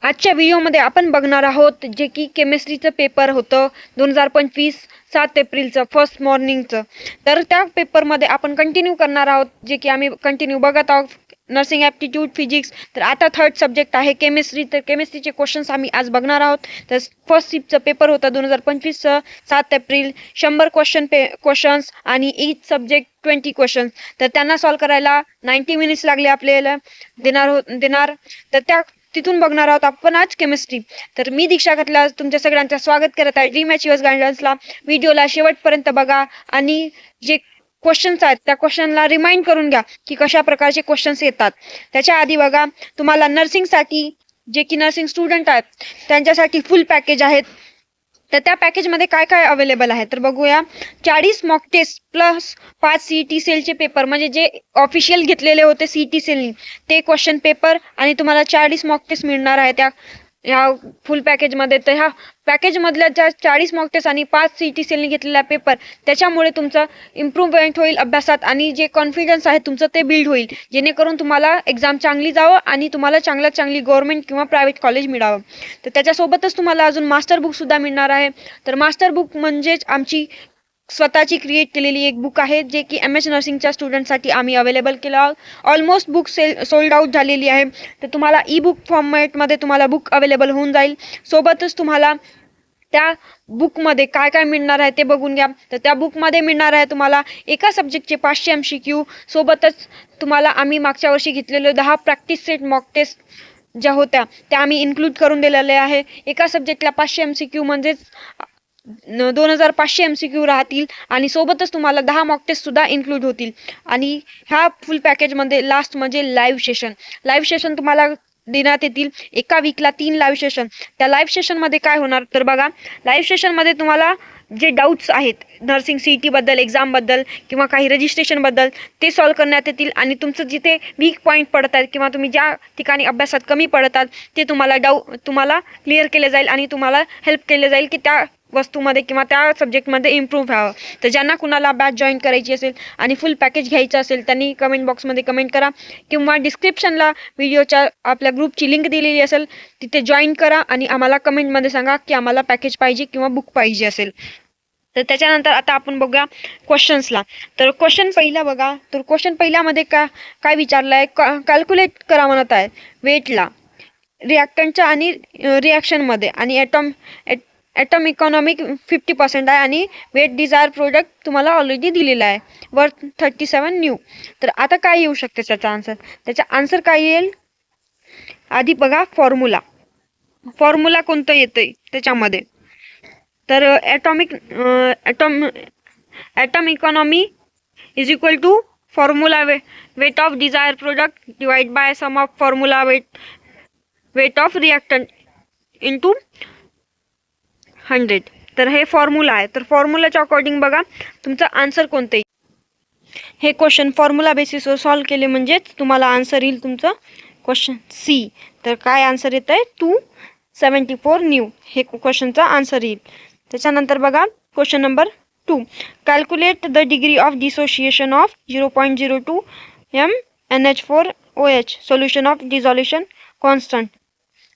आजच्या व्हिडिओमध्ये आपण बघणार आहोत जे की केमिस्ट्रीचं पेपर होतं 2025 7 एप्रिलचं फर्स्ट मॉर्निंगचं. तर त्या पेपरमध्ये आपण कंटिन्यू करणार आहोत जे की आम्ही कंटिन्यू बघत आहोत नर्सिंग ॲप्टिट्यूड फिजिक्स. तर आता थर्ड सब्जेक्ट आहे केमिस्ट्री. तर केमिस्ट्रीचे क्वेश्चन्स आम्ही आज बघणार आहोत. तर फर्स्ट शिफ्टचं पेपर होता 2025चं 7 एप्रिल. 100 क्वेश्चन्स आणि ईच सब्जेक्ट 20 क्वेश्चन्स. तर त्यांना सॉल्व करायला 90 मिनिट्स लागले आपल्याला देणार. तर त्या तिथून बघणार आहोत आपण आज केमिस्ट्री. तर मी दीक्षा खतला तुमच्या सगळ्यांचं स्वागत करत आहे ड्रीम अचिव्हर्स गायडन्सला. व्हिडिओला शेवटपर्यंत बघा आणि जे क्वेश्चन्स आहेत त्या क्वेश्चनला रिमाइंड करून घ्या की कशा प्रकारचे क्वेश्चन्स येतात. त्याच्या आधी बघा, तुम्हाला नर्सिंगसाठी जे की नर्सिंग स्टुडंट आहेत त्यांच्यासाठी फुल पॅकेज आहेत. तर त्या पॅकेजमध्ये काय काय अवेलेबल आहे तर बघूया. 40 मॉक टेस्ट प्लस 5 CET सेलचे पेपर, म्हणजे जे ऑफिशियल घेतलेले होते CET सेलनी ते क्वेश्चन पेपर, आणि तुम्हाला 40 मॉक टेस्ट मिळणार आहे त्या ह्या फुल पॅकेजमध्ये. तर ह्या पॅकेजमधल्या ज्या 40 मॉक टेस्ट आणि 5 CET सेलनी घेतलेला पेपर, त्याच्यामुळे तुमचं इम्प्रूव्हमेंट होईल अभ्यासात आणि जे कॉन्फिडन्स आहे तुमचं ते बिल्ड होईल, जेणेकरून तुम्हाला एक्झाम चांगली जावं आणि तुम्हाला चांगल्यात चांगली गव्हर्नमेंट किंवा प्रायव्हेट कॉलेज मिळावं. तर त्याच्यासोबतच तुम्हाला अजून मास्टर बुकसुद्धा मिळणार आहे. तर मास्टर बुक म्हणजेच आमची स्वतःची क्रिएट केलेली एक बुक आहे जे की MS नर्सिंगच्या स्टुडंटसाठी आम्ही अवेलेबल केलं आहोत. ऑलमोस्ट बुक सोल्ड आउट झालेली आहे. तर तुम्हाला ई-बुक फॉर्मॅटमध्ये तुम्हाला बुक अवेलेबल होऊन जाईल. सोबतच तुम्हाला त्या बुकमध्ये काय काय मिळणार आहे ते बघून घ्या. तर त्या बुकमध्ये मिळणार आहे तुम्हाला एका सब्जेक्टचे 500 MCQ. सोबतच तुम्हाला आम्ही मागच्या वर्षी घेतलेले 10 प्रॅक्टिस सेट मॉक टेस्ट ज्या होत्या त्या आम्ही इन्क्लूड करून दिलेले आहे. एका सब्जेक्टला 500 MCQ म्हणजेच 2500 MCQ राहतील आणि सोबतच तुम्हाला 10 मॉक टेस्ट सुद्धा इन्क्लूड होतील. आणि ह्या फुल पॅकेजमध्ये लास्ट म्हणजे लाईव्ह सेशन तुम्हाला देण्यात येतील. एका वीकला 3 लाईव्ह सेशन. त्या लाईव्ह सेशनमध्ये काय होणार तर बघा, लाईव्ह सेशनमध्ये तुम्हाला जे डाऊट्स आहेत नर्सिंग CET बद्दल, एक्झामबद्दल किंवा काही रजिस्ट्रेशनबद्दल ते सॉल्व करण्यात येतील. आणि तुमचं जिथे वीक पॉईंट पडत आहेत किंवा तुम्ही ज्या ठिकाणी अभ्यासात कमी पडतात ते तुम्हाला क्लिअर केले जाईल आणि तुम्हाला हेल्प केले जाईल की त्या वस्तूमध्ये किंवा त्या सब्जेक्टमध्ये इम्प्रूव्ह व्हावं. तर ज्यांना कुणाला बॅच जॉईन करायची असेल आणि फुल पॅकेज घ्यायचं असेल त्यांनी कमेंट बॉक्समध्ये कमेंट करा किंवा डिस्क्रिप्शनला व्हिडिओच्या आपल्या ग्रुपची लिंक दिलेली असेल तिथे जॉईन करा आणि आम्हाला कमेंटमध्ये सांगा की आम्हाला पॅकेज पाहिजे किंवा बुक पाहिजे असेल. तर त्याच्यानंतर आता आपण बघूया क्वेश्चन्सला. तर क्वेश्चन पहिला बघा. तर क्वेश्चन पहिल्यामध्ये काय विचारलं आहे, कॅल्क्युलेट करा म्हणत आहे वेटला रिॲक्टंटच्या आणि रिॲक्शनमध्ये, आणि ॲटम इकॉनॉमिक 50% आहे आणि वेट डिझायर प्रोडक्ट तुम्हाला ऑलरेडी दिलेला आहे वर्थ 37 न्यू. तर आता काय येऊ शकते त्याचा आन्सर काय येईल. आधी बघा फॉर्म्युला कोणतं येतंय त्याच्यामध्ये. तर atom economy is equal to formula weight of desired product divide by sum of formula weight of reactant into 100. तर हे फॉर्म्युला आहे. तर फॉर्म्युलाच्या अकॉर्डिंग बघा तुमचं आन्सर कोणतं येईल. हे क्वेश्चन फॉर्म्युला बेसिसवर सॉल्व केले म्हणजेच तुम्हाला आन्सर येईल तुमचं क्वेश्चन C. तर काय आन्सर येत आहे 274 न्यू, हे क्वेश्चनचा आन्सर येईल. त्याच्यानंतर बघा question number 2, calculate the degree of dissociation of 0.02 MnH4OH solution of dissolution constant.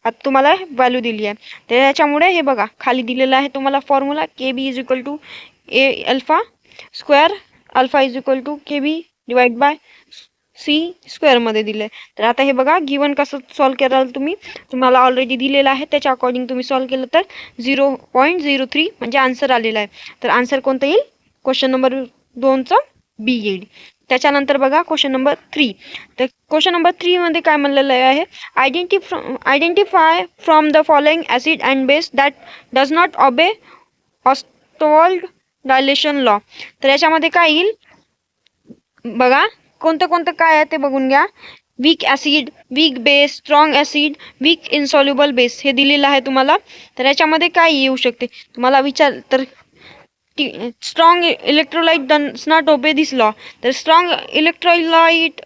आता तुम्हाला व्हॅल्यू दिली आहे. तर याच्यामुळे हे बघा खाली दिलेलं आहे तुम्हाला formula KB is equal to A alpha square, alpha is equal to KB divide by C स्क्वेअरमध्ये दिलं आहे. तर आता हे बघा गिवन कसं सॉल्व कराल तुम्हाला ऑलरेडी दिलेलं आहे त्याच्या अकॉर्डिंग तुम्ही सॉल्व केलं तर 0.03 म्हणजे आन्सर आलेला आहे. तर आन्सर कोणतं येईल क्वेश्चन नंबर 2चं B येईल. त्याच्यानंतर बघा क्वेश्चन नंबर 3. तर क्वेश्चन नंबर 3 मध्ये काय म्हणलेलं आहे, identify from the following acid and base that does not obey Ostwald dilution law. तर याच्यामध्ये काय येईल बघा, कोणतं काय आहे ते बघून घ्या. Weak acid, weak base, strong acid, weak insoluble base हे दिलेलं आहे तुम्हाला. तर याच्यामध्ये काय येऊ शकते तुम्हाला तर strong electrolyte does not obey this law. तर स्ट्रॉंग इलेक्ट्रोलाइट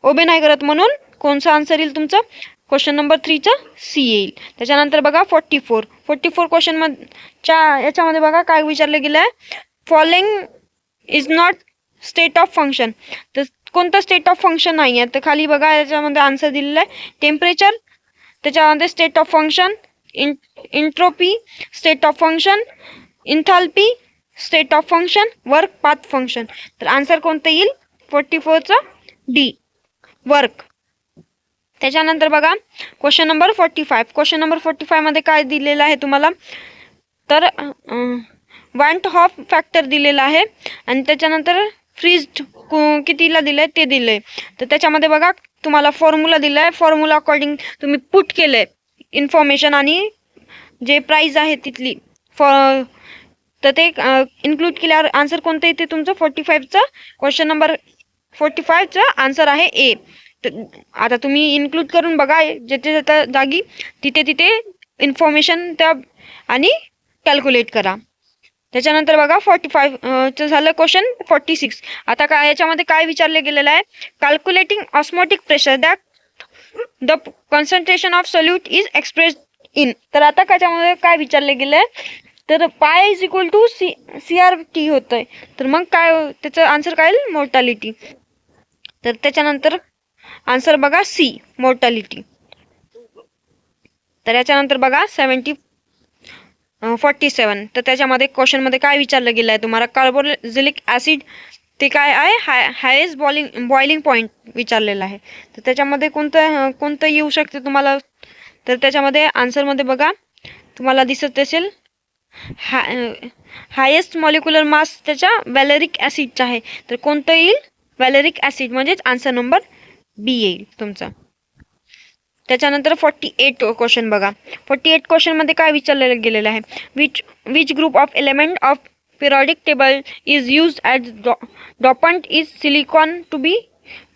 ओबे नाही करत, म्हणून कोणचा आन्सर येईल तुमचं क्वेश्चन नंबर 3चं C येईल. त्याच्यानंतर बघा 44 क्वेश्चन याच्यामध्ये बघा काय विचारलं गेलं आहे, following is not state of function. तर कोणतं स्टेट ऑफ फंक्शन नाही आहे. तर खाली बघा याच्यामध्ये आन्सर दिलेला आहे, टेम्परेचर त्याच्यामध्ये state of function, entropy, state of function, enthalpy, state of function, work, path function. तर आन्सर कोणतं येईल 44चा डी, वर्क. त्याच्यानंतर बघा क्वेश्चन नंबर 45. क्वेश्चन नंबर 45 मध्ये काय दिलेलं आहे तुम्हाला, तर वॉन्ट हॉफ फॅक्टर दिलेला आहे आणि त्याच्यानंतर फ्रीज्ड कितीला दिलंय ते दिलंय. तर त्याच्यामध्ये बघा तुम्हाला फॉर्म्युला दिलाय, फॉर्म्युला अकॉर्डिंग तुम्ही पुट केलंय इन्फॉर्मेशन आणि जे प्राइस आहे तिथली तर ते इन्क्लूड केल्यावर आन्सर कोणतं येते तुमचं 45चा. क्वेश्चन नंबर 45चा आन्सर आहे ए. आता तुम्ही इन्क्लूड करून बघा ज्याच्या त्या जागी तिथे इन्फॉर्मेशन त्या आणि कॅल्क्युलेट करा. त्याच्यानंतर बघा 45चं झालं. क्वेश्चन 46. आता काय याच्यामध्ये काय विचारले गेलेलं आहे, calculating osmotic pressure that the concentration of solute is expressed in. तर आता त्याच्यामध्ये काय विचारले गेलं आहे, तर पाय इज इक्वल टू CRT होतंय. तर मग काय त्याचं आन्सर काय येईल, मोर्टॅलिटी. तर त्याच्यानंतर आन्सर बघा सी, मोर्टॅलिटी. तर याच्यानंतर बघा 47. तर त्याच्यामध्ये क्वेश्चनमध्ये काय विचारलं गेलं आहे तुम्हाला, कार्बोक्सिलिक ॲसिड ते काय आहे, हायेस्ट बॉइलिंग पॉईंट विचारलेलं आहे. तर त्याच्यामध्ये कोणतं येऊ शकते तुम्हाला, तर त्याच्यामध्ये आन्सरमध्ये बघा तुम्हाला दिसत असेल हायेस्ट मॉलिक्युलर मास त्याच्या वॅलेरिक ॲसिडचा आहे. तर कोणतं येईल, वॅलेरिक ॲसिड, म्हणजेच आन्सर नंबर बी येईल तुमचा. त्याच्यानंतर 48 क्वेश्चन बघा. 48 क्वेश्चनमध्ये काय विचारलेलं गेलेलं आहे, which group of element of periodic table is used as dopant is silicon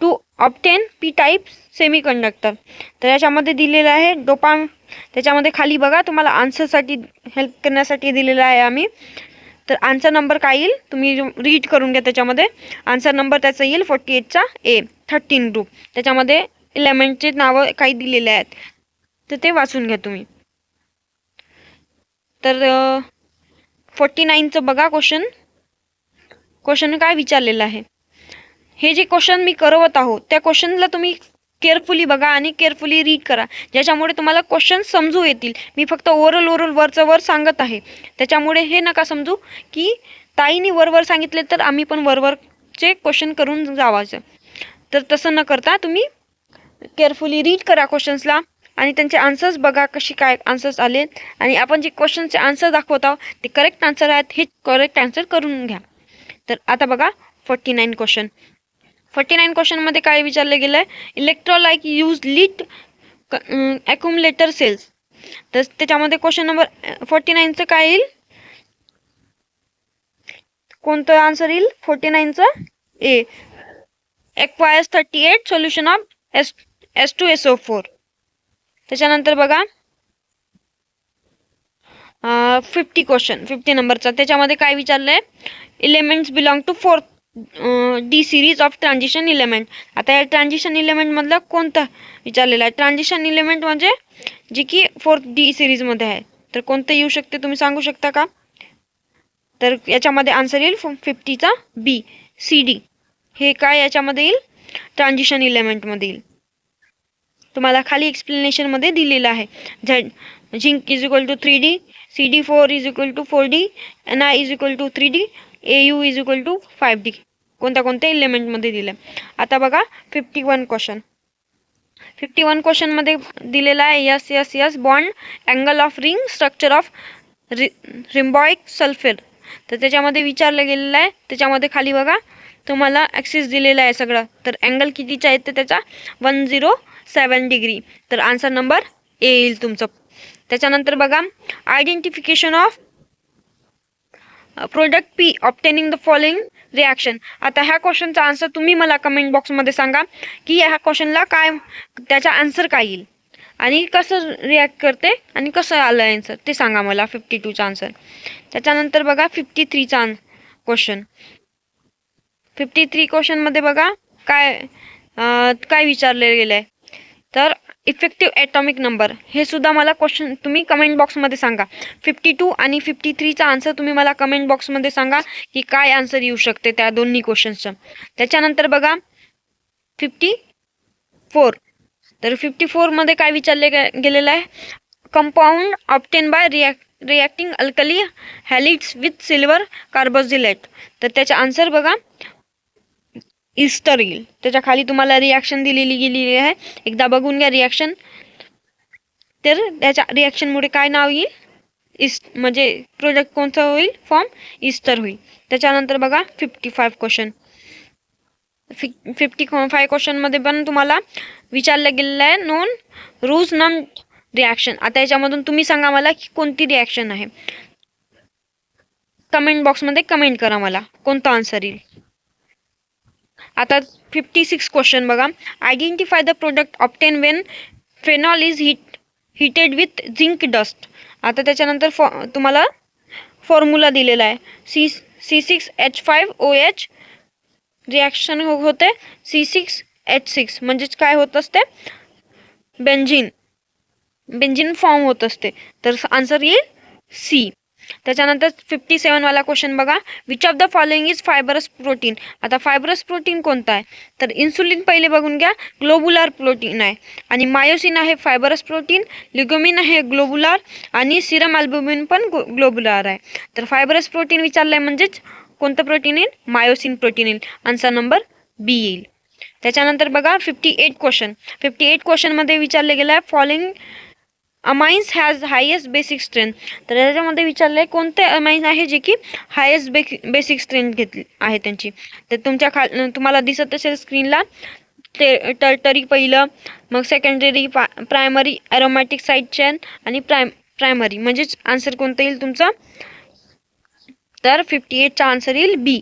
to obtain P type semiconductor. तर याच्यामध्ये दिलेलं आहे डोपाम. त्याच्यामध्ये खाली बघा तुम्हाला आन्सरसाठी हेल्प करण्यासाठी दिलेलं आहे आम्ही. तर आन्सर नंबर काय येईल तुम्ही रीड करून घ्या. त्याच्यामध्ये आन्सर नंबर त्याचा येईल 48चा ए, 13 ग्रुप. त्याच्यामध्ये एलिमेंटचे नावं काही दिलेले आहेत तर ते वाचून घ्या तुम्ही. तर 49चं बघा क्वेश्चन काय विचारलेलं आहे. हे जे क्वेश्चन मी करवत आहोत त्या क्वेश्चनला तुम्ही केअरफुली बघा आणि केअरफुली रीड करा, ज्याच्यामुळे तुम्हाला क्वेश्चन समजू येतील. मी फक्त ओरल वरचं वर सांगत आहे, त्याच्यामुळे हे नका समजू की ताईने वर सांगितले तर आम्ही पण वरचे क्वेश्चन करून जावायचं. तर तसं न करता तुम्ही केअरफुली रीड करा क्वेश्चन्सला आणि त्यांचे आन्सर्स बघा कशी काय आन्सर्स आले आणि आपण जे क्वेश्चनचे आन्सर दाखवत आहोत ते करेक्ट आन्सर आहेत हे करेक्ट आन्सर करून घ्या. तर आता बघा 49 क्वेश्चन. 49 क्वेश्चनमध्ये काय विचारलं गेलं आहे, इलेक्ट्रोलाइट यूज लीड ॲक्युमुलेटर सेल्स. तर त्याच्यामध्ये क्वेश्चन नंबर 49चं काय येईल, कोणतं आन्सर येईल 49चं A, aqueous 38 solution of H2SO4. त्याच्यानंतर बघा 50 क्वेश्चन 50 नंबरचा. त्याच्यामध्ये काय विचारलंय, elements belong to 4th D series of transition element. आता या ट्रान्झिशन इलेमेंट मधलं कोणतं विचारलेलं आहे, ट्रान्झिशन इलेमेंट म्हणजे जे की 4th D सिरीजमध्ये आहे. तर कोणतं येऊ शकते तुम्ही सांगू शकता का. तर याच्यामध्ये आन्सर येईल 50चा बी, CD. हे काय याच्यामध्ये येईल, ट्रान्झिशन इलेमेंटमध्ये येईल. तुम्हाला खाली एक्सप्लेनेशनमध्ये दिलेलं आहे. Zinc is equal to 3D, CD4 is equal to 4D, Ni is equal to 3D, AU is equal to 5D. कोणत्या एलिमेंटमध्ये दिलं. आता बघा 51 क्वेश्चन. 51 क्वेश्चनमध्ये दिलेला आहे yes bond, angle of ring, structure of rhombic sulphate. तर त्याच्यामध्ये विचारलं गेलेलं आहे. त्याच्यामध्ये खाली बघा तुम्हाला ॲक्सिस दिलेला आहे सगळं. तर अँगल कितीचा आहे तर त्याचा 107 डिग्री. तर आन्सर नंबर ए येईल तुमचं. त्याच्यानंतर बघा identification of product P obtaining the following reaction. आता ह्या क्वेश्चनचा आन्सर तुम्ही मला कमेंट बॉक्समध्ये सांगा की ह्या क्वेश्चनला काय त्याचा आन्सर काय येईल आणि कसं रिॲक्ट करते आणि कसं आलं आन्सर ते सांगा मला 52चा आन्सर. त्याच्यानंतर बघा 53चा क्वेश्चन. 53 क्वेश्चनमध्ये बघा काय विचारले गेलं आहे, तर इफेक्टिव्ह ॲटॉमिक नंबर. हे सुद्धा मला क्वेश्चन तुम्ही कमेंट बॉक्समध्ये सांगा. 52 आणि 53चा आन्सर तुम्ही मला कमेंट बॉक्समध्ये सांगा की काय आन्सर येऊ शकते त्या दोन्ही क्वेश्चनचं. त्याच्यानंतर बघा 54 तर 54 मध्ये काय विचारले गेलेलं आहे, compound obtain by reacting alkali halides with silver carboxylate. तर त्याचा आन्सर बघा ईस्टर येईल. त्याच्या खाली तुम्हाला रिॲक्शन दिलेली गेलेली आहे, एकदा बघून घ्या रिॲक्शन. तर त्याच्या रिॲक्शनमुळे काय नाव येईल, म्हणजे प्रोडक्ट कोणतं होईल, फॉर्म ईस्टर होईल. त्याच्यानंतर बघा 55 क्वेश्चन. 55 क्वेश्चन मध्ये पण तुम्हाला विचारलं गेलेलं आहे नोन रूज नम रिॲक्शन. आता याच्यामधून तुम्ही सांगा मला की कोणती रिॲक्शन आहे. कमेंट बॉक्समध्ये कमेंट करा मला कोणता आन्सर येईल. आता 56 क्वेश्चन बघा, identify the product obtain when phenol is heated with zinc dust. आता त्याच्यानंतर तुम्हाला फॉर्म्युला दिलेला आहे, C6H5OH रिॲक्शन होते C6H6, म्हणजेच काय होत असते, बेंझिन फॉर्म होत असते. तर आन्सर येईल सी. त्याच्यानंतर 57 वाला क्वेश्चन बघा, which of the following is fibrous protein. आता फायबरस प्रोटीन कोणता आहे, तर इन्सुलिन पहिले बघून घ्या, ग्लोबुलार प्रोटीन आहे, आणि मायोसिन आहे फायबरस प्रोटीन, लिग्युमिन आहे ग्लोबुलार, आणि सिरम अल्ब्युमिन पण ग्लोबुलार आहे. तर फायबरस प्रोटीन विचारलंय म्हणजेच कोणतं प्रोटीन येईल, मायोसिन प्रोटीन येईल. आन्सर नंबर बी येईल. त्याच्यानंतर बघा 58 क्वेश्चन मध्ये विचारले गेलं आहे, following amines has highest basic strength. तर त्याच्यामध्ये विचारलंय कोणते अमाइन्स आहे जे की हायेस्ट बेसिक स्ट्रेंथ घेतली आहे त्यांची. तर तुम्हाला दिसत असेल स्क्रीनला, टर्टरी पहिलं, मग secondary, primary, aromatic side chain, आणि प्रायमरी, म्हणजेच आन्सर कोणतं येईल तुमचं, तर 58चा आन्सर येईल बी,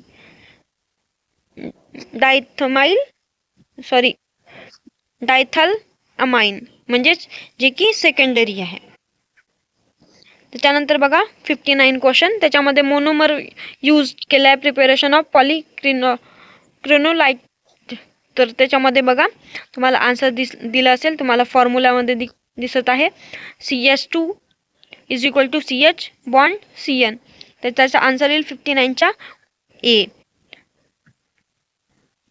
डायथल अमाइन, म्हणजेच जे की सेकंडरी आहे. त्याच्यानंतर बघा 59 क्वेश्चन, त्याच्यामध्ये मोनोमर यूज केलं आहे प्रिपेरेशन ऑफ पॉलीक्रिनोलाइट. तर त्याच्यामध्ये बघा तुम्हाला आन्सर दिला असेल, तुम्हाला फॉर्म्युलामध्ये दिसत आहे CH2 is equal to CH bond CN. तर त्याचा आन्सर येईल 59चा ए.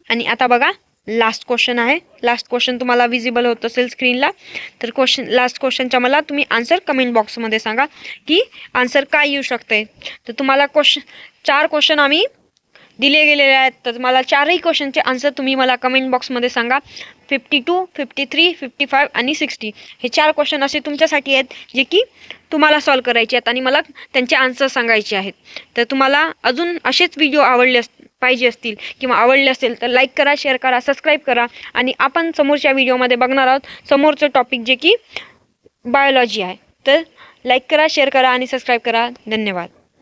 आणि आता बघा लास्ट क्वेश्चन आहे, लास्ट क्वेश्चन तुम्हाला विजिबल होत असेल स्क्रीनला. तर लास्ट क्वेश्चनचा मला तुम्ही आन्सर कमेंट बॉक्समध्ये सांगा की आन्सर काय येऊ शकते. तर तुम्हाला 4 क्वेश्चन आम्ही दिले गेलेले आहेत, तर मला 4ही क्वेश्चनचे आन्सर तुम्ही मला कमेंट बॉक्समध्ये सांगा. 52, 53, 55 आणि 60 हे 4 क्वेश्चन असे तुमच्यासाठी आहेत जे की तुम्हाला सॉल्व करायचे आहेत आणि मला त्यांचे आन्सर सांगायचे आहेत. तर तुम्हाला अजून असेच व्हिडिओ पाहिजे असतील किंवा आवडले असेल तर लाईक करा, शेअर करा, सबस्क्राईब करा. आणि आपण समोरच्या व्हिडिओमध्ये बघणार आहोत समोरचं टॉपिक जे की बायोलॉजी आहे. तर लाईक करा, शेअर करा आणि सबस्क्राईब करा. धन्यवाद.